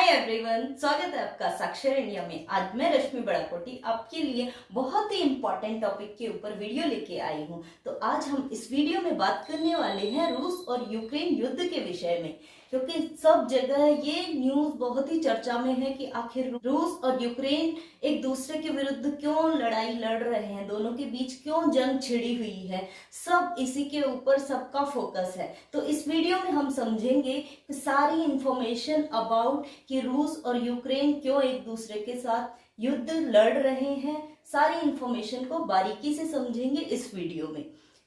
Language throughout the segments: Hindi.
एवरीवन, स्वागत है आपका साक्षर इंडिया में। आज मैं रश्मि बड़ाकोटी आपके लिए बहुत ही इंपॉर्टेंट टॉपिक के ऊपर वीडियो लेके आई हूँ। तो आज हम इस वीडियो में बात करने वाले हैं रूस और यूक्रेन युद्ध के विषय में, क्योंकि सब जगह ये न्यूज बहुत ही चर्चा में है कि आखिर रूस और यूक्रेन एक दूसरे के विरुद्ध क्यों लड़ाई लड़ रहे हैं, दोनों के बीच क्यों जंग छिड़ी हुई है। सब इसी के ऊपर सबका फोकस है। तो इस वीडियो में हम समझेंगे सारी इंफॉर्मेशन अबाउट कि रूस और यूक्रेन क्यों एक दूसरे के साथ युद्ध लड़ रहे हैं। सारी इंफॉर्मेशन को बारीकी से समझेंगे इस वीडियो में।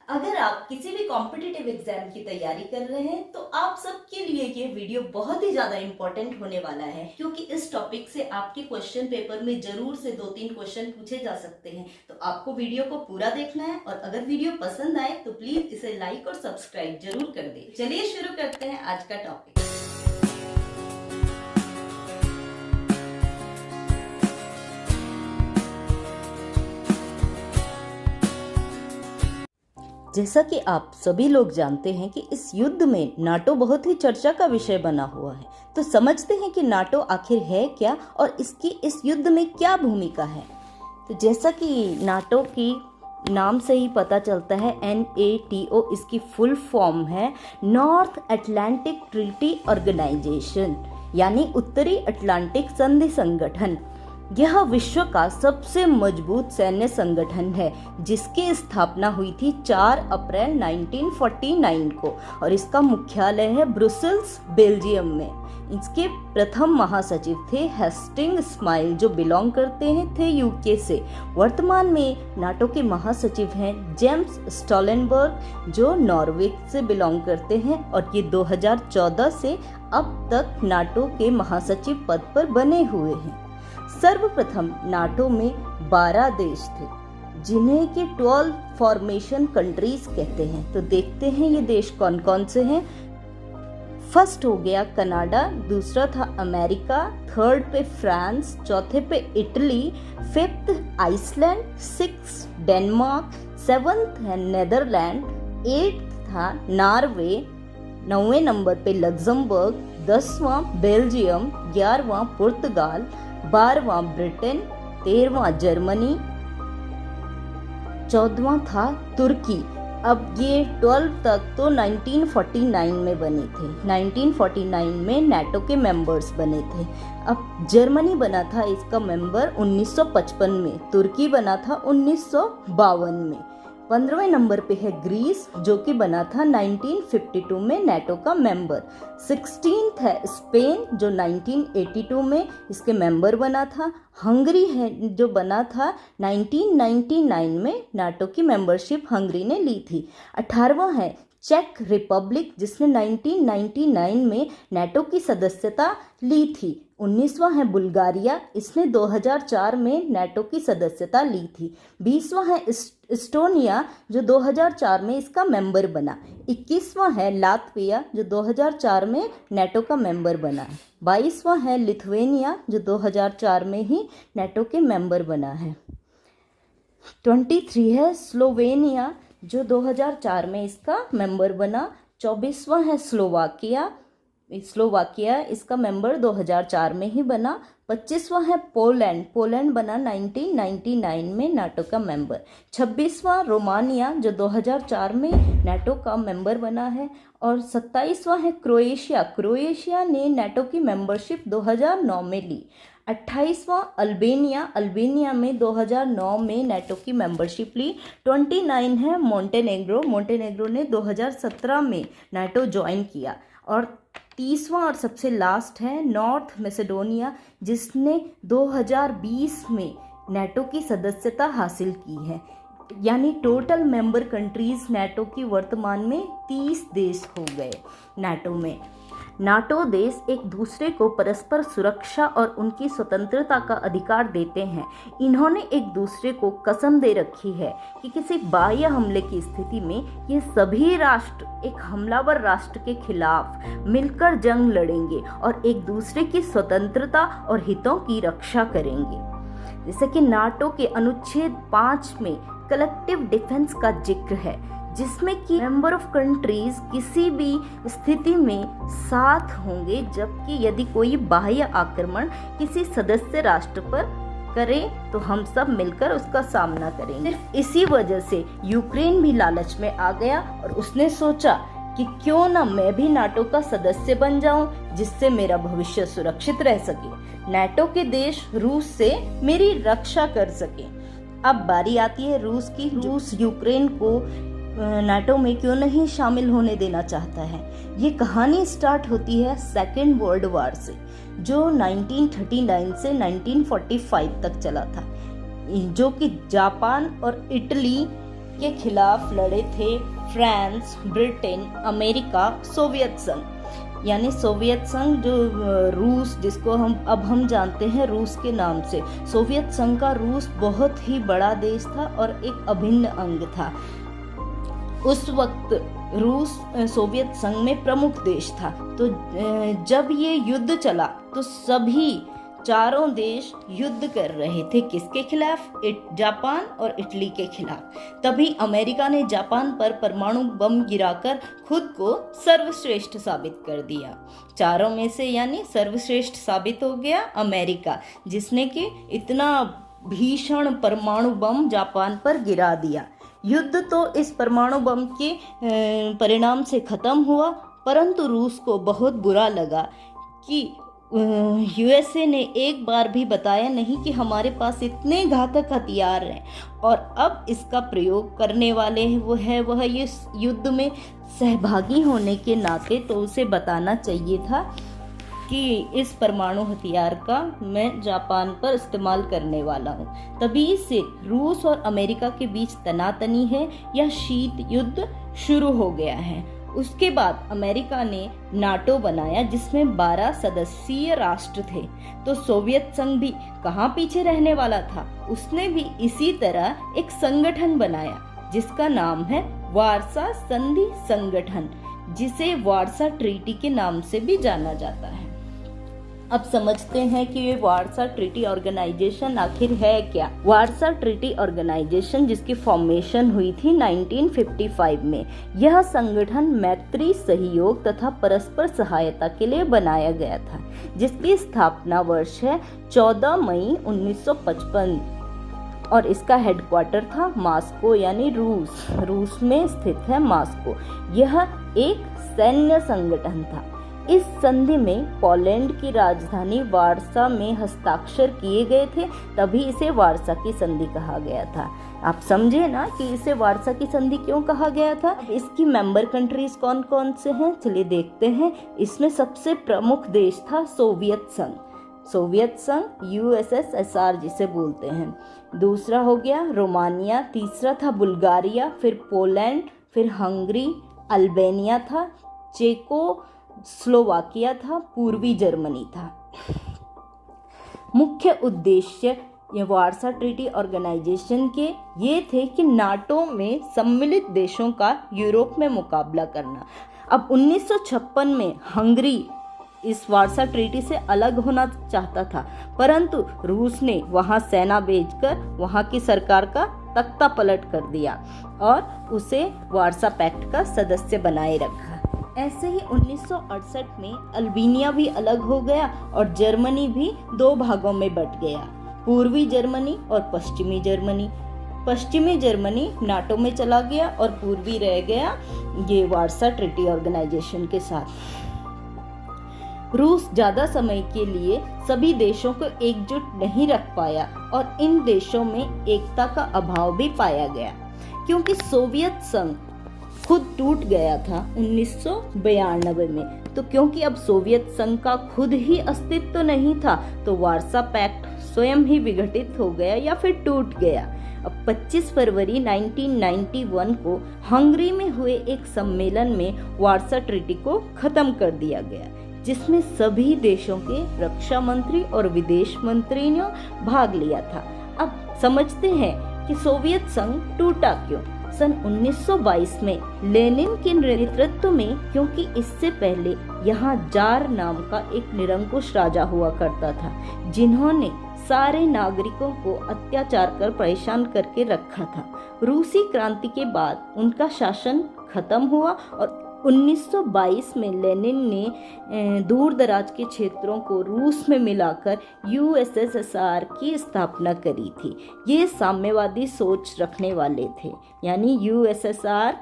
अगर आप किसी भी कॉम्पिटिटिव एग्जाम की तैयारी कर रहे हैं तो आप सबके लिए ये वीडियो बहुत ही ज्यादा इंपॉर्टेंट होने वाला है, क्योंकि इस टॉपिक से आपके क्वेश्चन पेपर में जरूर से 2-3 क्वेश्चन पूछे जा सकते हैं। तो आपको वीडियो को पूरा देखना है और अगर वीडियो पसंद आए तो प्लीज इसे लाइक और सब्सक्राइब जरूर कर दे। चलिए शुरू करते हैं आज का टॉपिक। जैसा कि आप सभी लोग जानते हैं कि इस युद्ध में नाटो बहुत ही चर्चा का विषय बना हुआ है। तो समझते हैं कि नाटो आखिर है क्या और इसकी इस युद्ध में क्या भूमिका है। तो जैसा कि नाटो की नाम से ही पता चलता है, NATO इसकी फुल फॉर्म है नॉर्थ अटलांटिक ट्रीटी ऑर्गेनाइजेशन, यानी उत्तरी अटलांटिक संधि संगठन। यह विश्व का सबसे मजबूत सैन्य संगठन है, जिसकी स्थापना हुई थी 4 अप्रैल 1949 को और इसका मुख्यालय है ब्रुसेल्स, बेल्जियम में। इसके प्रथम महासचिव थे हेस्टिंग स्माइल, जो बिलोंग करते थे यूके से। वर्तमान में नाटो के महासचिव हैं जेम्स स्टोलनबर्ग, जो नॉर्वे से बिलोंग करते हैं और ये 2014 से अब तक नाटो के महासचिव पद पर बने हुए हैं। सर्वप्रथम नाटो में 12 देश थे, जिन्हें के 12 फॉर्मेशन कंट्रीज कहते हैं। तो देखते हैं ये देश कौन कौन से हैं। फर्स्ट हो गया कनाडा, दूसरा था अमेरिका, थर्ड पे फ्रांस, चौथे पे Italy, fifth Iceland, 6 Denmark, 7th है नेदरलैंड, 8th था नॉर्वे, 9वें नंबर पे लग्जमबर्ग, 10वां बेल्जियम, 11वां पुर्तगाल, 12वां ब्रिटेन, 13वां जर्मनी, 14वां था तुर्की। अब ये 12 तक तो 1949 में बने थे। 1949 में नाटो के मेंबर्स बने थे। अब जर्मनी बना था इसका मेंबर 1955 में, तुर्की बना था 1952 में। 15वें नंबर पे है ग्रीस, जो कि बना था 1952 में नाटो का मेंबर। 16th है स्पेन, जो 1982 में इसके मेंबर बना था। हंगरी है, जो बना था 1999 में नाटो की मेंबरशिप हंगरी ने ली थी। 18वां है चेक रिपब्लिक, जिसने 1999 में नाटो की सदस्यता ली थी। 19वां है बुल्गारिया, इसने 2004 में नाटो की सदस्यता ली थी। 20वां है एस्टोनिया, जो 2004 में इसका मेंबर बना। 21वां है लातविया, जो 2004 में नाटो का मेंबर बना है। 22वां है लिथुआनिया, जो 2004 में ही नाटो के मेंबर बना है। 23 है स्लोवेनिया, जो 2004 में इसका मेंबर बना। 24वां है स्लोवाकिया इसका मेंबर 2004 में ही बना। 25वां है पोलैंड बना 1999 में नाटो का मेंबर। 26वां रोमानिया, जो 2004 में नाटो का मेंबर बना है। और 27वां है क्रोएशिया ने नाटो की मेंबरशिप 2009 में ली। 28वां अल्बेनिया में 2009 में नाटो की मेंबरशिप ली। 29 है मोंटेनेग्रो ने 2017 में नाटो ज्वाइन किया। और 30वां और सबसे लास्ट है नॉर्थ मैसेडोनिया, जिसने 2020 में नाटो की सदस्यता हासिल की है। यानी टोटल मेंबर कंट्रीज नाटो की वर्तमान में 30 देश हो गए नाटो में। नाटो देश एक दूसरे को परस्पर सुरक्षा और उनकी स्वतंत्रता का अधिकार देते हैं। इन्होंने एक दूसरे को कसम दे रखी है कि किसी बाह्य हमले की स्थिति में ये सभी राष्ट्र एक हमलावर राष्ट्र के खिलाफ मिलकर जंग लड़ेंगे और एक दूसरे की स्वतंत्रता और हितों की रक्षा करेंगे। जैसे कि नाटो के अनुच्छेद 5 में कलेक्टिव डिफेंस का जिक्र है, जिसमें कि मेंबर ऑफ कंट्रीज किसी भी स्थिति में साथ होंगे, जबकि यदि कोई बाह्य आक्रमण किसी सदस्य राष्ट्र पर करे तो हम सब मिलकर उसका सामना करेंगे। सिर्फ इसी वजह से यूक्रेन भी लालच में आ गया और उसने सोचा कि क्यों ना मैं भी नाटो का सदस्य बन जाऊं, जिससे मेरा भविष्य सुरक्षित रह सके, नाटो के देश रूस से मेरी रक्षा कर सके। अब बारी आती है रूस की। रूस यूक्रेन को नाटो में क्यों नहीं शामिल होने देना चाहता है। ये कहानी स्टार्ट होती है सेकेंड वर्ल्ड वॉर से, जो 1939 से 1945 तक चला था, जो कि जापान और इटली के खिलाफ लड़े थे फ्रांस, ब्रिटेन, अमेरिका, सोवियत संघ। यानी सोवियत संघ जो रूस, जिसको हम जानते हैं रूस के नाम से। सोवियत संघ का रूस बहुत ही बड़ा देश था और एक अभिन्न अंग था। उस वक्त रूस सोवियत संघ में प्रमुख देश था। तो जब ये युद्ध चला तो सभी चारों देश युद्ध कर रहे थे। किसके खिलाफ? जापान और इटली के खिलाफ। तभी अमेरिका ने जापान पर परमाणु बम गिराकर खुद को सर्वश्रेष्ठ साबित कर दिया। चारों में से यानी सर्वश्रेष्ठ साबित हो गया अमेरिका, जिसने कि इतना भीषण परमाणु बम जापान पर गिरा दिया। युद्ध तो इस परमाणु बम के परिणाम से खत्म हुआ, परंतु रूस को बहुत बुरा लगा कि यूएसए ने एक बार भी बताया नहीं कि हमारे पास इतने घातक हथियार हैं और अब इसका प्रयोग करने वाले हैं वह ये युद्ध में सहभागी होने के नाते तो उसे बताना चाहिए था कि इस परमाणु हथियार का मैं जापान पर इस्तेमाल करने वाला हूँ। तभी से रूस और अमेरिका के बीच तनातनी है, यह शीत युद्ध शुरू हो गया है। उसके बाद अमेरिका ने नाटो बनाया, जिसमें 12 सदस्यीय राष्ट्र थे। तो सोवियत संघ भी कहाँ पीछे रहने वाला था, उसने भी इसी तरह एक संगठन बनाया जिसका नाम है वार्सा संधि संगठन, जिसे वार्सा ट्रीटी के नाम से भी जाना जाता है। अब समझते हैं कि ये वार्सा ट्रीटी ऑर्गेनाइजेशन आखिर है क्या। वार्सा ट्रीटी ऑर्गेनाइजेशन, जिसकी फॉर्मेशन हुई थी 1955 में, यह संगठन मैत्री, सहयोग तथा परस्पर सहायता के लिए बनाया गया था, जिसकी स्थापना वर्ष है 14 मई 1955 और इसका हेडक्वार्टर था मॉस्को यानी रूस में स्थित है मॉस्को। यह एक सैन्य संगठन था। इस संधि में पोलैंड की राजधानी वार्सा में हस्ताक्षर किए गए थे, तभी इसे वार्सा की संधि कहा गया था। आप समझे ना कि इसे वार्सा की संधि क्यों कहा गया था। इसकी मेंबर कंट्रीज कौन कौन से हैं, चलिए देखते हैं। इसमें सबसे प्रमुख देश था सोवियत संघ USSR जिसे बोलते हैं। दूसरा हो गया रोमानिया, तीसरा था बुल्गारिया, फिर पोलैंड, फिर हंगरी, अल्बानिया था, चेको स्लोवाकिया था, पूर्वी जर्मनी था। मुख्य उद्देश्य ये वार्सा ट्रीटी ऑर्गेनाइजेशन के ये थे कि नाटो में सम्मिलित देशों का यूरोप में मुकाबला करना। अब 1956 में हंगरी इस वार्सा ट्रीटी से अलग होना चाहता था, परंतु रूस ने वहां सेना भेजकर वहां की सरकार का तख्ता पलट कर दिया और उसे वार्सा पैक्ट का सदस्य बनाए रखा। ऐसे ही 1968 में अल्बानिया भी अलग हो गया और जर्मनी भी 2 भागों में बट गया, पूर्वी जर्मनी और पश्चिमी जर्मनी। पश्चिमी जर्मनी नाटो में चला गया और पूर्वी रह गया ये वार्सा ट्रीटी ऑर्गेनाइजेशन के साथ। रूस ज्यादा समय के लिए सभी देशों को एकजुट नहीं रख पाया और इन देशों में एकता का अभाव भी पाया गया, क्योंकि सोवियत संघ खुद टूट गया था 1992 में। तो क्योंकि अब सोवियत संघ का खुद ही अस्तित्व नहीं था, तो वार्सा पैक्ट स्वयं ही विघटित हो गया या फिर टूट गया। अब 25 फरवरी 1991 को हंगरी में हुए एक सम्मेलन में वार्सा ट्रीटी को खत्म कर दिया गया, जिसमें सभी देशों के रक्षा मंत्री और विदेश मंत्री ने भाग लिया था। अब समझते हैं कि सोवियत संघ टूटा क्यों। सन 1922 में लेनिन के नेतृत्व में, क्योंकि इससे पहले यहाँ जार नाम का एक निरंकुश राजा हुआ करता था, जिन्होंने सारे नागरिकों को अत्याचार कर परेशान करके रखा था। रूसी क्रांति के बाद उनका शासन खत्म हुआ और 1922 में लेनिन ने दूर दराज के क्षेत्रों को रूस में मिलाकर यूएसएसआर की स्थापना करी थी। ये साम्यवादी सोच रखने वाले थे, यानी यूएसएसआर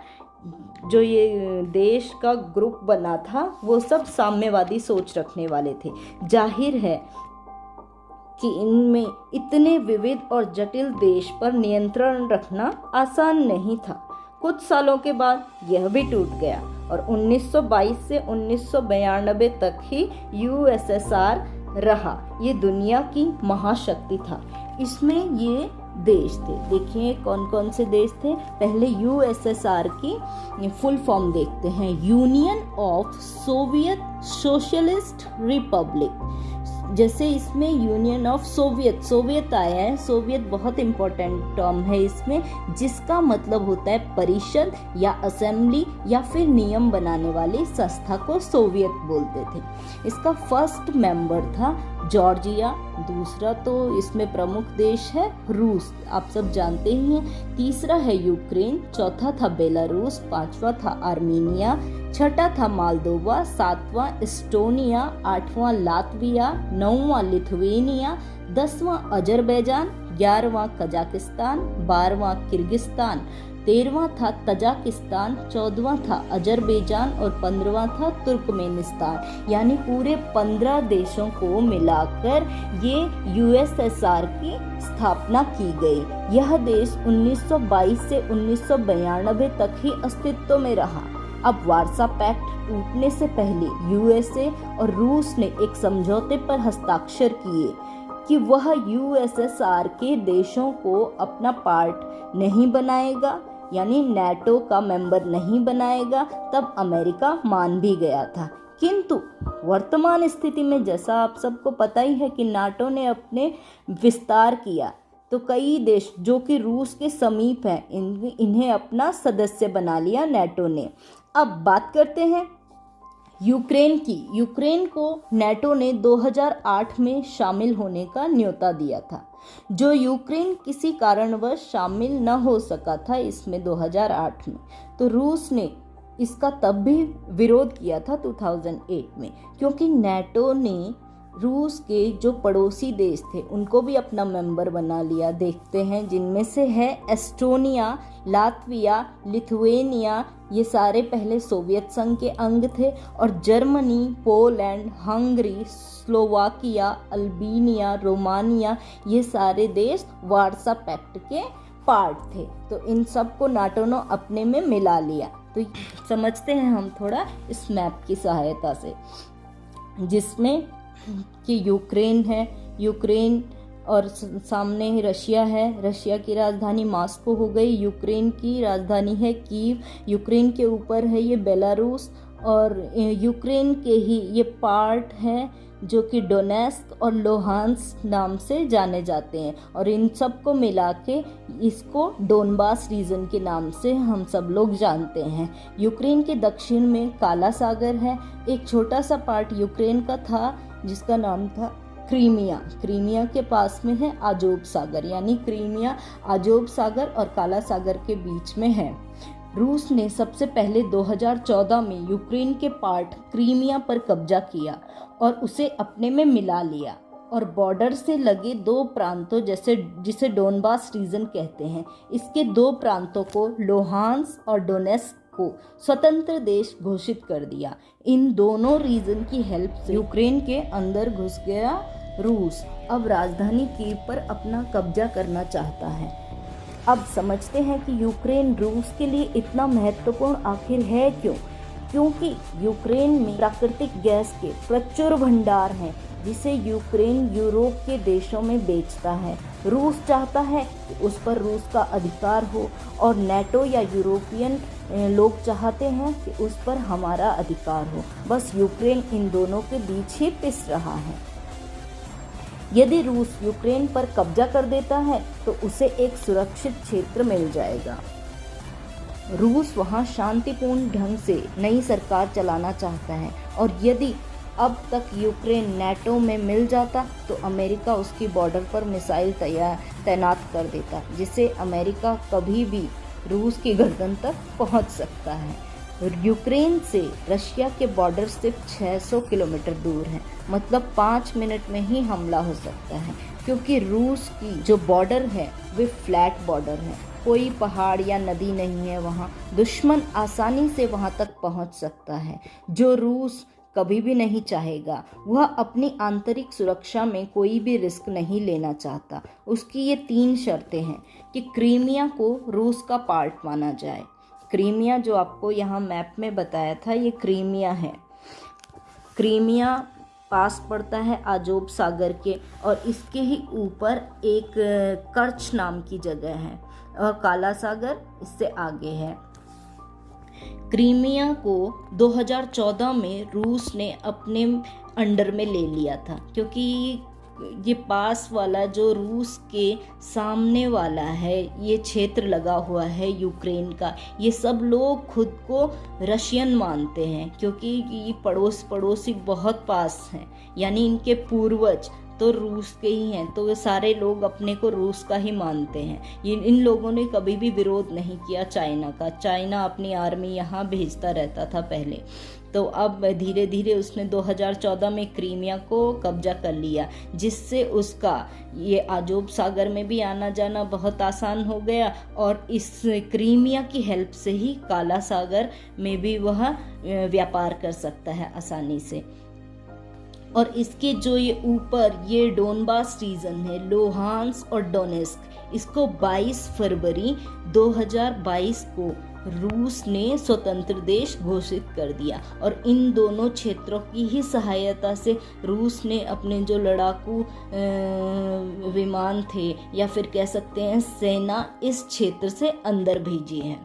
जो ये देश का ग्रुप बना था वो सब साम्यवादी सोच रखने वाले थे। जाहिर है कि इनमें इतने विविध और जटिल देश पर नियंत्रण रखना आसान नहीं था। कुछ सालों के बाद यह भी टूट गया और 1922 से 1992 तक ही यूएसएसआर रहा। ये दुनिया की महाशक्ति था। इसमें ये देश थे, देखिए कौन कौन से देश थे। पहले यूएसएसआर की फुल फॉर्म देखते हैं, union of Soviet socialist Republic. जैसे इसमें यूनियन ऑफ सोवियत आया है। सोवियत बहुत इंपॉर्टेंट टर्म है इसमें, जिसका मतलब होता है परिषद या असेंबली या फिर नियम बनाने वाली संस्था को सोवियत बोलते थे। इसका फर्स्ट मेंबर था जॉर्जिया, दूसरा तो इसमें प्रमुख देश है रूस, आप सब जानते ही हैं। तीसरा है यूक्रेन, चौथा था बेलारूस, पांचवा था आर्मीनिया, छठा था मालदोवा, सातवां एस्टोनिया, आठवां लातविया, नौवां लिथुवेनिया, 10वां अजरबैजान, 11वां कजाकिस्तान, 12वां किर्गिस्तान, 13वां था तजाकिस्तान, 14वां था अजरबैजान और 15वां था तुर्कमेनिस्तान। यानी पूरे 15 देशों को मिलाकर ये यूएसएसआर की स्थापना की गई। यह देश 1922 से 1992 तक ही अस्तित्व में रहा। अब वार्सा पैक्ट टूटने से पहले यूएसए और रूस ने एक समझौते पर हस्ताक्षर किए कि वह यूएसएसआर के देशों को अपना पार्ट नहीं बनाएगा, यानी नाटो का मेंबर नहीं बनाएगा। तब अमेरिका मान भी गया था। किंतु वर्तमान स्थिति में जैसा आप सबको पता ही है कि नाटो ने अपने विस्तार किया, तो कई देश जो कि रूस के समीप हैं इन्हें अपना सदस्य बना लिया नाटो ने। अब बात करते हैं यूक्रेन की। यूक्रेन को नाटो ने 2008 में शामिल होने का न्योता दिया था। जो यूक्रेन किसी कारणवश शामिल न हो सका था इसमें 2008 में, तो रूस ने इसका तब भी विरोध किया था 2008 में, क्योंकि नाटो ने रूस के जो पड़ोसी देश थे उनको भी अपना मेंबर बना लिया। देखते हैं जिनमें से है एस्टोनिया, लातविया, लिथुवेनिया, ये सारे पहले सोवियत संघ के अंग थे, और Germany, Poland, Hungary, Slovakia, Albania, Romania, ये सारे देश वार्सा पैक्ट के पार्ट थे। तो इन सब को नाटो ने अपने में मिला लिया। तो समझते हैं हम थोड़ा इस मैप की सहायता से, जिसमें कि यूक्रेन है, यूक्रेन और सामने ही रशिया है। रशिया की राजधानी मॉस्को हो गई। यूक्रेन की राजधानी है कीव। यूक्रेन के ऊपर है ये बेलारूस, और यूक्रेन के ही ये पार्ट हैं जो कि डोनेस्क और लोहांस्क नाम से जाने जाते हैं, और इन सब को मिला के इसको डोनबास रीजन के नाम से हम सब लोग जानते हैं। यूक्रेन के दक्षिण में काला सागर है। एक छोटा सा पार्ट यूक्रेन का था जिसका नाम था क्रीमिया। क्रीमिया के पास में है आजोब सागर, यानी क्रीमिया आजोब सागर और काला सागर के बीच में है। रूस ने सबसे पहले 2014 में यूक्रेन के पार्ट क्रीमिया पर कब्जा किया और उसे अपने में मिला लिया, और बॉर्डर से लगे 2 प्रांतों जिसे डोनबास रीजन कहते हैं, इसके 2 प्रांतों को लोहांस्क और डोनेस्क को स्वतंत्र देश घोषित कर दिया। इन दोनों रीजन की हेल्प से यूक्रेन के अंदर घुस गया रूस। अब राजधानी कीव पर अपना कब्जा करना चाहता है। अब समझते हैं कि यूक्रेन रूस के लिए इतना महत्वपूर्ण आखिर है क्यों? क्योंकि यूक्रेन में प्राकृतिक गैस के प्रचुर भंडार हैं, जिसे यूक्रेन यूरोप के देशों में बेचता है। रूस चाहता है कि उस पर रूस का अधिकार हो, और नाटो या यूरोपियन लोग चाहते हैं कि उस पर हमारा अधिकार हो। बस यूक्रेन इन दोनों के बीच ही पिस रहा है। यदि रूस यूक्रेन पर कब्जा कर देता है तो उसे एक सुरक्षित क्षेत्र मिल जाएगा। रूस वहां शांतिपूर्ण ढंग से नई सरकार चलाना चाहता है और यदि अब तक यूक्रेन नाटो में मिल जाता तो अमेरिका उसकी बॉर्डर पर मिसाइल तैनात कर देता, जिससे अमेरिका कभी भी रूस की गर्दन तक पहुंच सकता है। यूक्रेन से रशिया के बॉर्डर सिर्फ 600 किलोमीटर दूर है, मतलब 5 मिनट में ही हमला हो सकता है, क्योंकि रूस की जो बॉर्डर है वे फ्लैट बॉर्डर है, कोई पहाड़ या नदी नहीं है। वहाँ दुश्मन आसानी से वहाँ तक पहुँच सकता है, जो रूस कभी भी नहीं चाहेगा। वह अपनी आंतरिक सुरक्षा में कोई भी रिस्क नहीं लेना चाहता। उसकी ये 3 शर्तें हैं कि क्रीमिया को रूस का पार्ट माना जाए। क्रीमिया जो आपको यहाँ मैप में बताया था, ये क्रीमिया है। क्रीमिया पास पड़ता है आजोब सागर के, और इसके ही ऊपर एक कर्च नाम की जगह है, और काला सागर इससे आगे है। क्रीमिया को 2014 में रूस ने अपने अंडर में ले लिया था, क्योंकि ये पास वाला जो रूस के सामने वाला है, ये क्षेत्र लगा हुआ है यूक्रेन का, ये सब लोग खुद को रशियन मानते हैं, क्योंकि ये पड़ोसी बहुत पास हैं, यानी इनके पूर्वज तो रूस के ही हैं, तो वे सारे लोग अपने को रूस का ही मानते हैं। इन लोगों ने कभी भी विरोध नहीं किया चाइना का। चाइना अपनी आर्मी यहाँ भेजता रहता था पहले, तो अब धीरे धीरे उसने 2014 में क्रीमिया को कब्जा कर लिया, जिससे उसका ये आजोब सागर में भी आना जाना बहुत आसान हो गया, और इस क्रीमिया की हेल्प से ही काला सागर में भी वह व्यापार कर सकता है आसानी से। और इसके जो ये ऊपर ये डोनबास रीजन है, लोहांस्क और डोनेस्क, इसको 22 फरवरी 2022 को रूस ने स्वतंत्र देश घोषित कर दिया, और इन दोनों क्षेत्रों की ही सहायता से रूस ने अपने जो लड़ाकू विमान थे, या फिर कह सकते हैं सेना, इस क्षेत्र से अंदर भेजी है।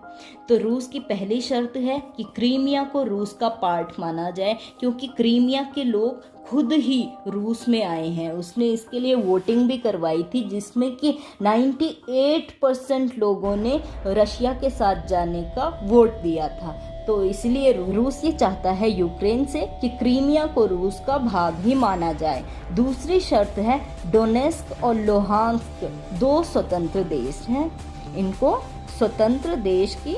तो रूस की पहली शर्त है कि क्रीमिया को रूस का पार्ट माना जाए, क्योंकि क्रीमिया के लोग खुद ही रूस में आए हैं। उसने इसके लिए वोटिंग भी करवाई थी, जिसमें कि 98% लोगों ने रशिया के साथ जाने का वोट दिया था। तो इसलिए रूस ये चाहता है यूक्रेन से कि क्रीमिया को रूस का भाग ही माना जाए। दूसरी शर्त है डोनेस्क और लोहांस्क 2 स्वतंत्र देश हैं, इनको स्वतंत्र देश की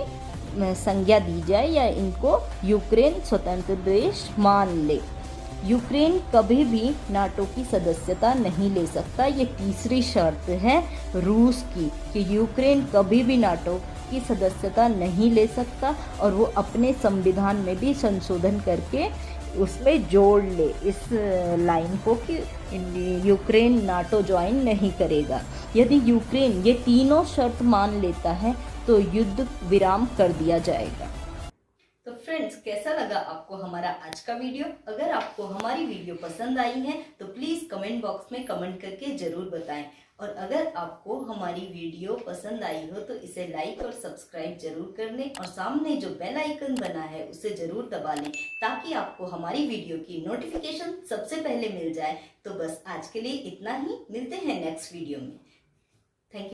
संज्ञा दी जाए, या इनको यूक्रेन स्वतंत्र देश मान ले। यूक्रेन कभी भी नाटो की सदस्यता नहीं ले सकता। ये तीसरी शर्त है रूस की कि यूक्रेन कभी भी नाटो की सदस्यता नहीं ले सकता, और वो अपने संविधान में भी संशोधन करके उसमें जोड़ ले इस लाइन को कि यूक्रेन नाटो ज्वाइन नहीं करेगा। यदि यूक्रेन ये तीनों शर्त मान लेता है तो युद्ध विराम कर दिया जाएगा। तो फ्रेंड्स, कैसा लगा आपको हमारा आज का वीडियो? अगर आपको हमारी वीडियो पसंद आई है तो प्लीज कमेंट बॉक्स में कमेंट करके जरूर बताएं, और अगर आपको हमारी वीडियो पसंद आई हो तो इसे लाइक और सब्सक्राइब जरूर कर लें, और सामने जो बेल आइकन बना है उसे जरूर दबा लें, ताकि आपको हमारी वीडियो की नोटिफिकेशन सबसे पहले मिल जाए। तो बस आज के लिए इतना ही, मिलते हैं नेक्स्ट वीडियो में।